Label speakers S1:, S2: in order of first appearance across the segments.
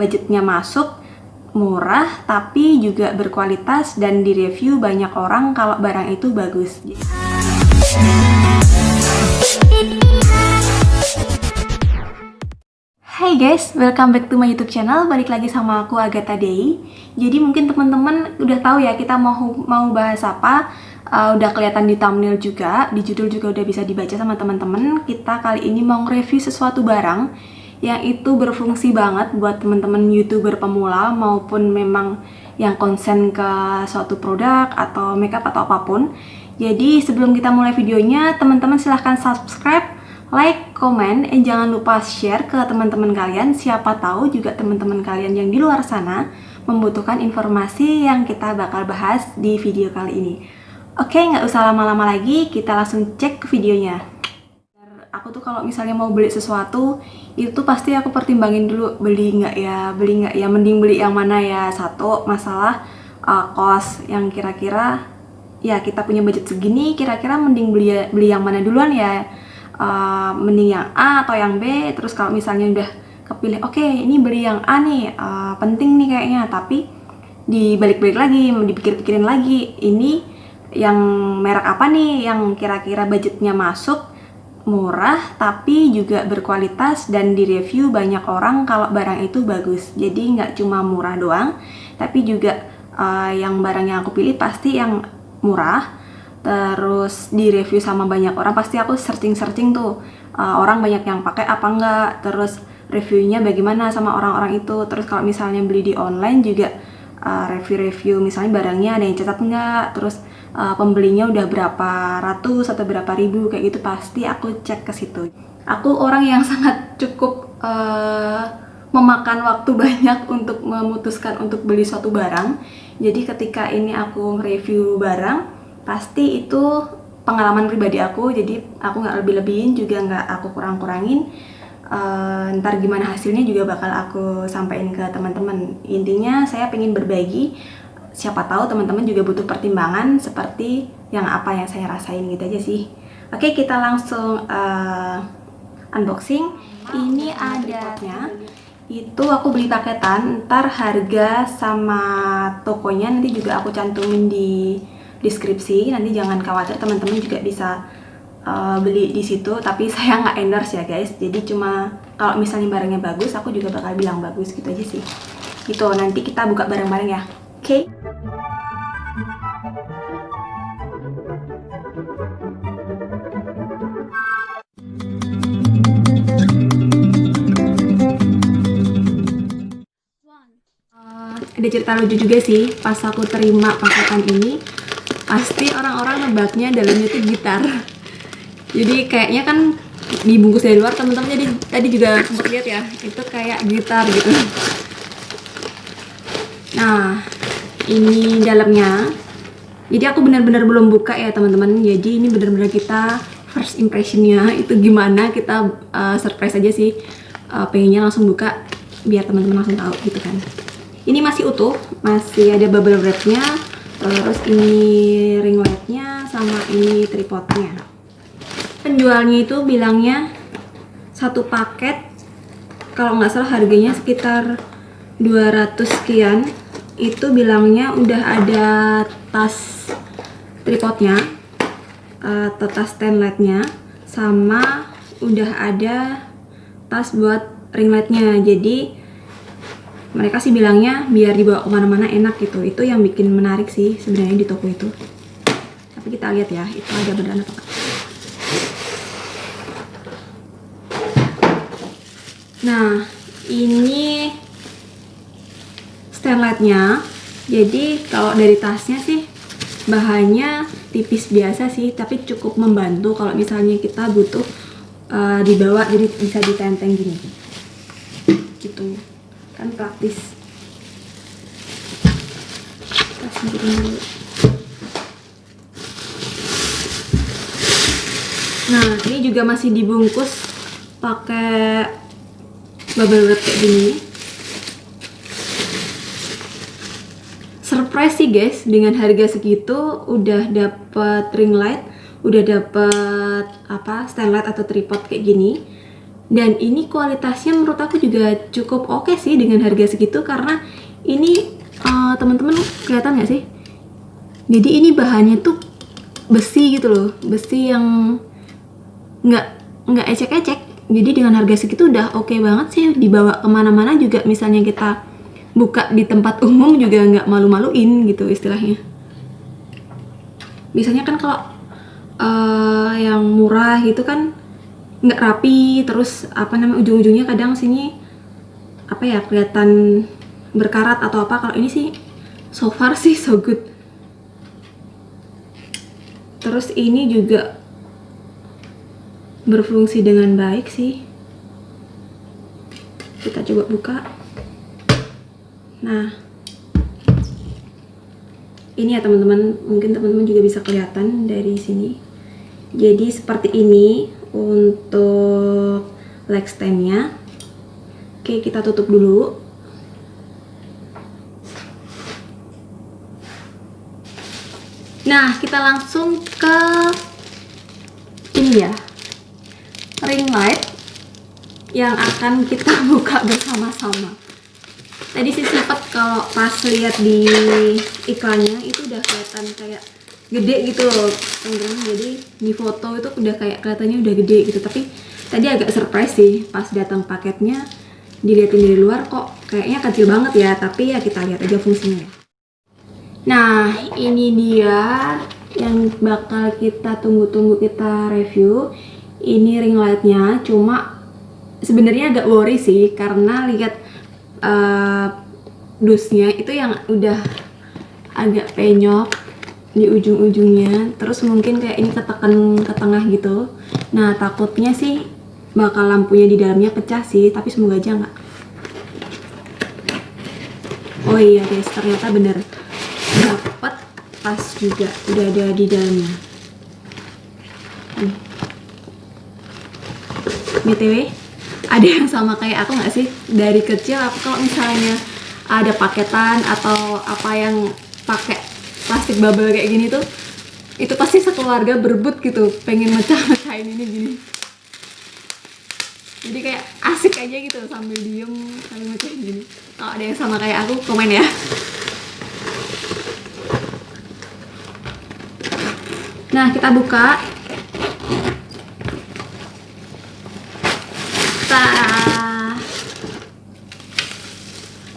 S1: budgetnya masuk, murah, tapi juga berkualitas dan direview banyak orang kalau barang itu bagus. Hai guys, welcome back to my YouTube channel. Balik lagi sama aku Agatha Dei. Jadi mungkin teman-teman udah tahu ya kita mau bahas apa. Udah kelihatan di thumbnail juga, di judul juga udah bisa dibaca sama teman-teman. Kita kali ini mau review sesuatu barang yang itu berfungsi banget buat teman-teman YouTuber pemula maupun memang yang konsen ke suatu produk atau makeup atau apapun. Jadi sebelum kita mulai videonya, teman-teman silahkan subscribe, like, komen, dan jangan lupa share ke teman-teman kalian. Siapa tahu juga teman-teman kalian yang di luar sana membutuhkan informasi yang kita bakal bahas di video kali ini. Oke, nggak usah lama-lama lagi, kita langsung cek ke videonya. Aku tuh kalau misalnya mau beli sesuatu, itu pasti aku pertimbangin dulu beli nggak ya, mending beli yang mana ya. Satu, masalah cost yang kira-kira ya kita punya budget segini, kira-kira mending beli yang mana duluan ya. Mending yang A atau yang B. Terus kalau misalnya udah kepilih, oke, ini beli yang A nih, penting nih kayaknya, tapi dibalik-balik lagi, dipikir-pikirin lagi, ini yang merek apa nih yang kira-kira budgetnya masuk, murah, tapi juga berkualitas dan direview banyak orang kalau barang itu bagus. Jadi nggak cuma murah doang, tapi juga yang barang yang aku pilih pasti yang murah, terus direview sama banyak orang. Pasti aku searching tuh, orang banyak yang pakai apa enggak, terus reviewnya bagaimana sama orang-orang itu. Terus kalau misalnya beli di online juga review misalnya barangnya ada yang catat enggak, terus pembelinya udah berapa ratus atau berapa ribu kayak gitu, pasti aku cek ke situ. Aku orang yang sangat cukup memakan waktu banyak untuk memutuskan untuk beli suatu barang. Jadi ketika ini aku review barang, pasti itu pengalaman pribadi aku, jadi aku nggak lebih-lebihin juga nggak aku kurang-kurangin. Ntar gimana hasilnya juga bakal aku sampaikan ke teman-teman. Intinya saya pengen berbagi, siapa tahu teman-teman juga butuh pertimbangan seperti yang apa yang saya rasain gitu aja sih. Oke, kita langsung unboxing. Ini ada itu aku beli paketan, ntar harga sama tokonya nanti juga aku cantumin di deskripsi. Nanti jangan khawatir, teman-teman juga bisa beli di situ, tapi saya nggak endorse ya guys. Jadi cuma kalau misalnya barangnya bagus, aku juga bakal bilang bagus gitu aja sih. Gitu, nanti kita buka bareng-bareng ya. Oke. Ada cerita lucu juga sih, pas aku terima paketan ini, pasti orang-orang nebaknya dalamnya itu gitar. Jadi kayaknya kan dibungkus dari luar, teman-teman, jadi tadi juga sempat lihat ya, itu kayak gitar gitu. Nah, ini dalamnya. Jadi aku benar-benar belum buka ya teman-teman. Jadi ini benar-benar kita first impressionnya itu gimana, kita surprise aja sih. Pengennya langsung buka biar teman-teman langsung tahu gitu kan. Ini masih utuh, masih ada bubble wrapnya. Terus ini ring lightnya sama ini tripodnya. Penjualnya itu bilangnya satu paket kalau nggak salah harganya sekitar 200 sekian. Itu bilangnya udah ada tas tripodnya atau tas stand lightnya, sama udah ada tas buat ring lightnya. Jadi mereka sih bilangnya biar dibawa kemana-mana enak gitu. Itu yang bikin menarik sih sebenarnya di toko itu. Tapi kita lihat ya, itu ada beneran atau enggak. Nah, ini stand lightnya. Jadi kalau dari tasnya sih bahannya tipis biasa sih, tapi cukup membantu kalau misalnya kita butuh dibawa, jadi bisa ditenteng gini gitu kan, praktis. Kita singkirin dulu. Nah, ini juga masih dibungkus pakai bubble wrap kayak gini. Surprise sih guys, dengan harga segitu udah dapet ring light, udah dapet stand light atau tripod kayak gini. Dan ini kualitasnya menurut aku juga cukup oke sih dengan harga segitu, karena ini teman-teman kelihatan nggak sih? Jadi ini bahannya tuh besi gitu loh, besi yang nggak ecek-ecek. Jadi dengan harga segitu udah oke banget sih, dibawa kemana-mana juga, misalnya kita buka di tempat umum juga nggak malu-maluin gitu istilahnya. Biasanya kan kalau yang murah gitu kan nggak rapi, terus ujung-ujungnya kadang sini kelihatan berkarat atau apa. Kalau ini sih so far sih so good. Terus ini juga berfungsi dengan baik sih. Kita coba buka. Nah, ini ya teman-teman, mungkin teman-teman juga bisa kelihatan dari sini. Jadi seperti ini untuk leg stand-nya. Oke, kita tutup dulu. Nah, kita langsung ke ini ya, ring light yang akan kita buka bersama-sama. Tadi sih sempat kalau pas lihat di iklannya itu udah kelihatan kayak gede gitu loh teman-teman. Jadi di foto itu udah kayak kelihatannya udah gede gitu, tapi tadi agak surprise sih pas datang paketnya, dilihatin dari luar kok kayaknya kecil banget ya, tapi ya kita lihat aja fungsinya ya. Nah, ini dia yang bakal kita tunggu-tunggu kita review. Ini ring lightnya, cuma sebenarnya agak worry sih karena lihat dusnya itu yang udah agak penyok di ujung-ujungnya, terus mungkin kayak ini ketekan ke tengah gitu. Nah, takutnya sih bakal lampunya di dalamnya pecah sih, tapi semoga aja enggak. Oh iya guys, ternyata bener dapat pas juga, udah ada di dalamnya. BTW, ada yang sama kayak aku nggak sih? Dari kecil aku kalau misalnya ada paketan atau apa yang pakai plastik bubble kayak gini tuh, itu pasti sekeluarga berebut gitu, pengen mecah-mecahin ini gini. Jadi kayak asik aja gitu sambil diem, sambil mecahin gini. Kalau ada yang sama kayak aku, komen ya. Nah, kita buka.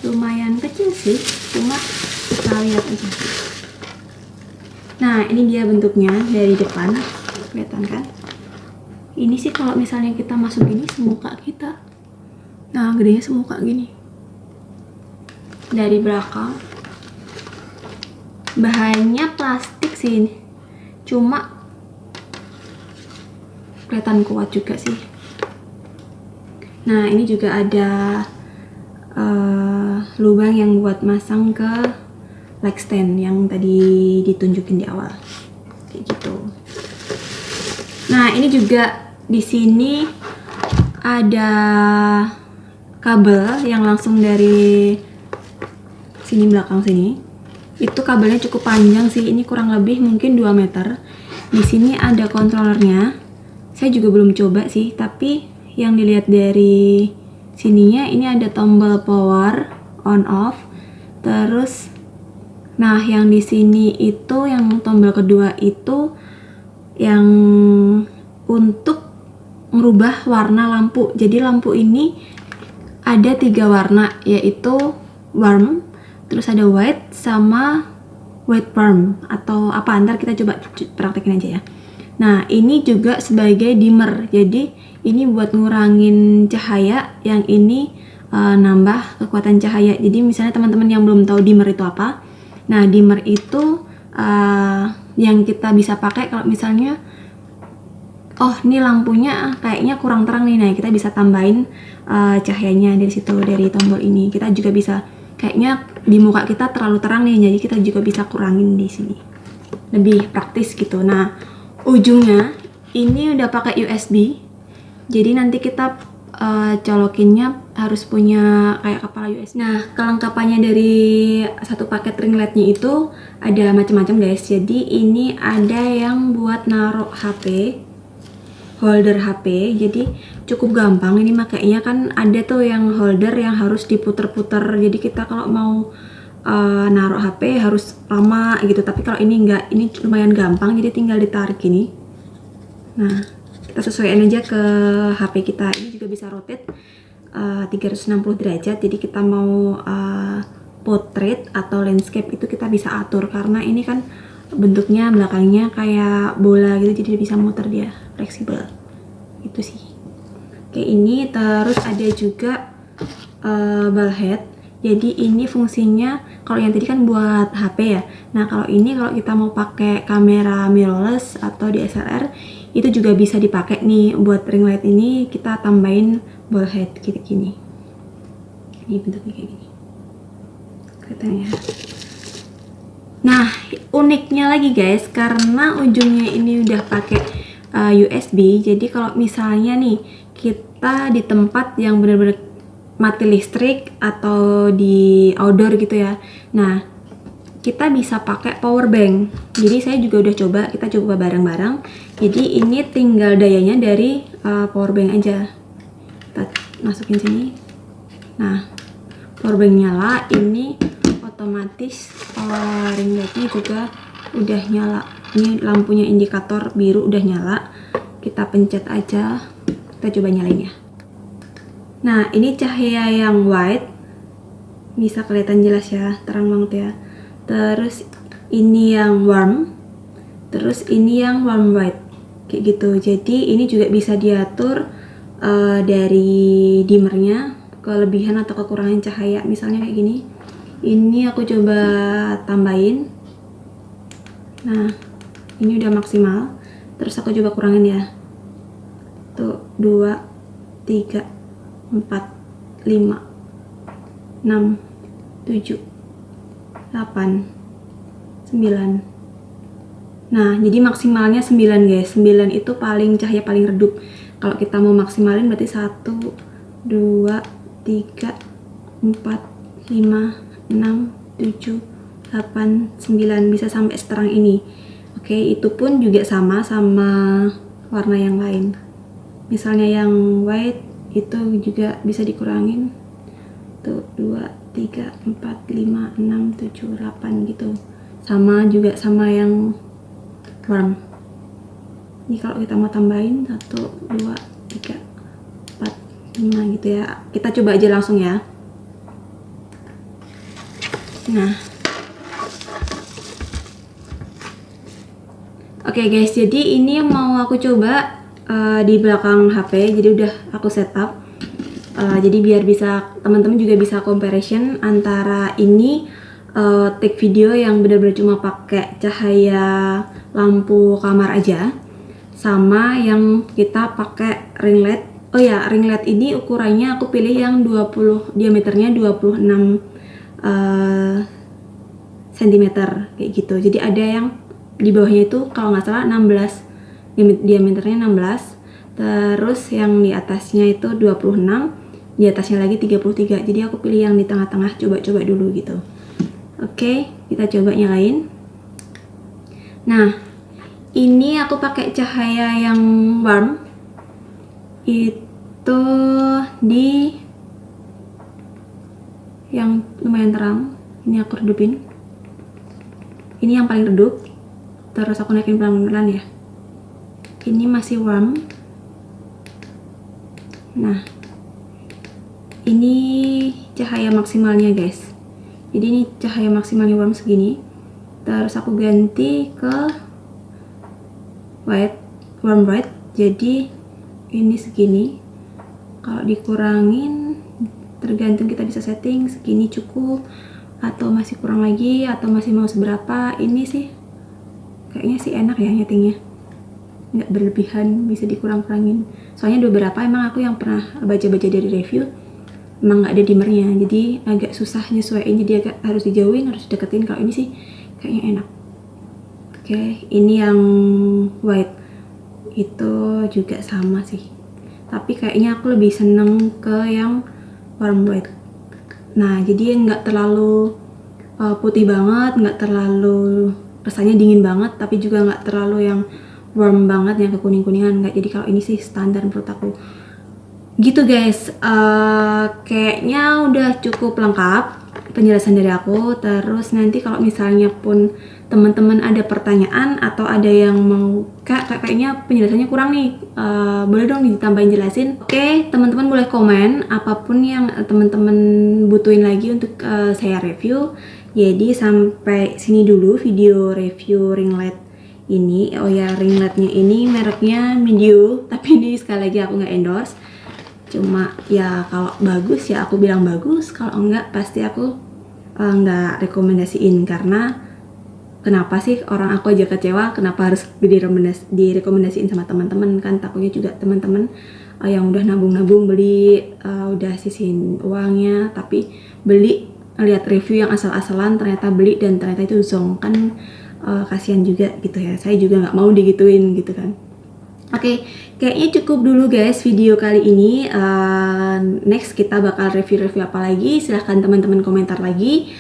S1: Lumayan kecil sih, cuma kita lihat aja. Nah, ini dia bentuknya dari depan, kelihatan kan? Ini sih kalau misalnya kita masuk gini semuka kita. Nah, gedenya semuka gini. Dari belakang, bahannya plastik sih ini, cuma kelihatan kuat juga sih. Nah, ini juga ada lubang yang buat masang ke leg stand yang tadi ditunjukin di awal, kayak gitu. Nah, ini juga di sini ada kabel yang langsung dari sini belakang sini. Itu kabelnya cukup panjang sih, ini kurang lebih mungkin 2 meter. Di sini ada kontrolernya. Saya juga belum coba sih, tapi yang dilihat dari sininya ini ada tombol power on off. Terus nah, yang di sini itu yang tombol kedua itu yang untuk merubah warna lampu. Jadi lampu ini ada 3 warna, yaitu warm, terus ada white, sama white warm atau apa, ntar kita coba praktekin aja ya. Nah, ini juga sebagai dimmer, jadi ini buat ngurangin cahaya, yang ini nambah kekuatan cahaya. Jadi misalnya teman-teman yang belum tahu dimmer itu apa, nah dimmer itu yang kita bisa pakai kalau misalnya oh ini lampunya kayaknya kurang terang nih, nah kita bisa tambahin cahayanya dari situ, dari tombol ini. Kita juga bisa kayaknya di muka kita terlalu terang nih, jadi kita juga bisa kurangin di sini, lebih praktis gitu. Nah, ujungnya ini udah pakai USB, jadi nanti kita colokinnya harus punya kayak kepala USB. Nah, kelengkapannya dari satu paket ring lightnya itu ada macam-macam guys. Jadi ini ada yang buat naruh HP, holder HP, jadi cukup gampang. Ini makanya kan ada tuh yang holder yang harus diputer-puter, jadi kita kalau mau naruh HP harus lama gitu, tapi kalau ini enggak, ini lumayan gampang, jadi tinggal ditarik gini. Nah, kita sesuaikan aja ke HP kita. Ini juga bisa rotate 360 derajat, jadi kita mau portrait atau landscape itu kita bisa atur, karena ini kan bentuknya belakangnya kayak bola gitu, jadi bisa muter, dia fleksibel itu sih. Oke, ini terus ada juga ball head. Jadi ini fungsinya, kalau yang tadi kan buat HP ya, nah kalau ini kalau kita mau pakai kamera mirrorless atau DSLR itu juga bisa dipakai nih. Buat ring light ini kita tambahin ball head gini. Ini bentuknya kayak gini, kelihatan ya. Nah, uniknya lagi guys, karena ujungnya ini udah pakai USB, jadi kalau misalnya nih kita di tempat yang benar-benar mati listrik atau di outdoor gitu ya, nah kita bisa pakai power bank. Jadi saya juga udah coba, kita coba bareng-bareng. Jadi ini tinggal dayanya dari power bank aja, kita masukin sini. Nah, power bank nyala, ini otomatis ring lightnya juga udah nyala. Ini lampunya indikator biru udah nyala, kita pencet aja, kita coba nyalain ya. Nah, ini cahaya yang white, bisa kelihatan jelas ya, terang banget ya. Terus ini yang warm, terus ini yang warm white, kayak gitu. Jadi ini juga bisa diatur dari dimmernya, kelebihan atau kekurangan cahaya, misalnya kayak gini. Ini aku coba tambahin. Nah, ini udah maksimal. Terus aku coba kurangin ya. Tuh, 2, 3, 4, 5, 6, 7, 8, 9. Nah, jadi maksimalnya 9 guys. 9 itu paling cahaya paling redup. Kalau kita mau maksimalin berarti 1, 2, 3, 4, 5, 6, 7, 8, 9, bisa sampai seterang ini. Oke, itu pun juga sama warna yang lain. Misalnya yang white itu juga bisa dikurangin. Tuh, 2, 3, 4, 5, 6, 7, 8 gitu. Sama juga sama yang warm. Ini kalau kita mau tambahin 1, 2, 3, 4, 5 gitu ya. Kita coba aja langsung ya. Nah, oke guys, jadi ini yang mau aku coba di belakang HP. Jadi udah aku setup. Jadi biar bisa teman-teman juga bisa comparison antara ini take video yang benar-benar cuma pakai cahaya lampu kamar aja, sama yang kita pakai ring light. Oh ya, ring light ini ukurannya aku pilih yang 20, diameternya 26 cm kayak gitu. Jadi ada yang di bawahnya itu kalau nggak salah 16, diameternya 16, terus yang di atasnya itu 26, di atasnya lagi 33. Jadi aku pilih yang di tengah-tengah, coba-coba dulu gitu. Oke, kita coba nyalain. Nah, ini aku pakai cahaya yang warm, itu di yang lumayan terang. Ini aku redupin, ini yang paling redup, terus aku naikin pelan-pelan ya. Ini masih warm. Nah, ini cahaya maksimalnya guys. Jadi ini cahaya maksimalnya warm segini. Terus aku ganti ke white, warm white. Jadi ini segini. Kalau dikurangin, tergantung, kita bisa setting segini cukup atau masih kurang lagi atau masih mau seberapa. Ini sih kayaknya sih enak ya nyetingnya, nggak berlebihan, bisa dikurang-kurangin. Soalnya beberapa emang aku yang pernah baca-baca dari review emang nggak ada dimmernya, jadi agak susah nyesuaiin, jadi agak harus dijauhin, harus deketin. Kalau ini sih kayaknya enak. Oke, ini yang white itu juga sama sih, tapi kayaknya aku lebih seneng ke yang warm white. Nah, jadi nggak terlalu putih banget, nggak terlalu rasanya dingin banget, tapi juga nggak terlalu yang warm banget, yang kekuning-kuningan enggak. Jadi kalau ini sih standar menurut aku. Gitu guys, kayaknya udah cukup lengkap penjelasan dari aku. Terus nanti kalau misalnya pun teman-teman ada pertanyaan atau ada yang mau kayaknya penjelasannya kurang nih, boleh dong ditambahin jelasin. Oke, teman-teman boleh komen apapun yang teman-teman butuhin lagi untuk saya review. Jadi sampai sini dulu video review ring light ini. Oh ya, ring lightnya ini mereknya Mideo, tapi ini sekali lagi aku nggak endorse. Cuma ya kalau bagus ya aku bilang bagus, kalau enggak pasti aku nggak rekomendasiin. Karena kenapa sih orang aku aja kecewa, kenapa harus direkomendasiin sama teman-teman? Kan takutnya juga teman-teman yang udah nabung-nabung beli, udah sisihin uangnya, tapi beli lihat review yang asal-asalan, ternyata beli dan ternyata itu zonk. Kan kasihan juga gitu ya, saya juga nggak mau digituin gitu kan. Oke, kayaknya cukup dulu guys video kali ini. Next kita bakal review-review apa lagi, silahkan teman-teman komentar lagi.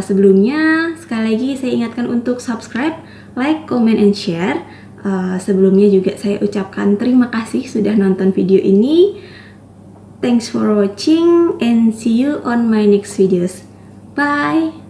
S1: Sebelumnya sekali lagi saya ingatkan untuk subscribe, like, comment, and share. Sebelumnya juga saya ucapkan terima kasih sudah nonton video ini. Thanks for watching and see you on my next videos. Bye!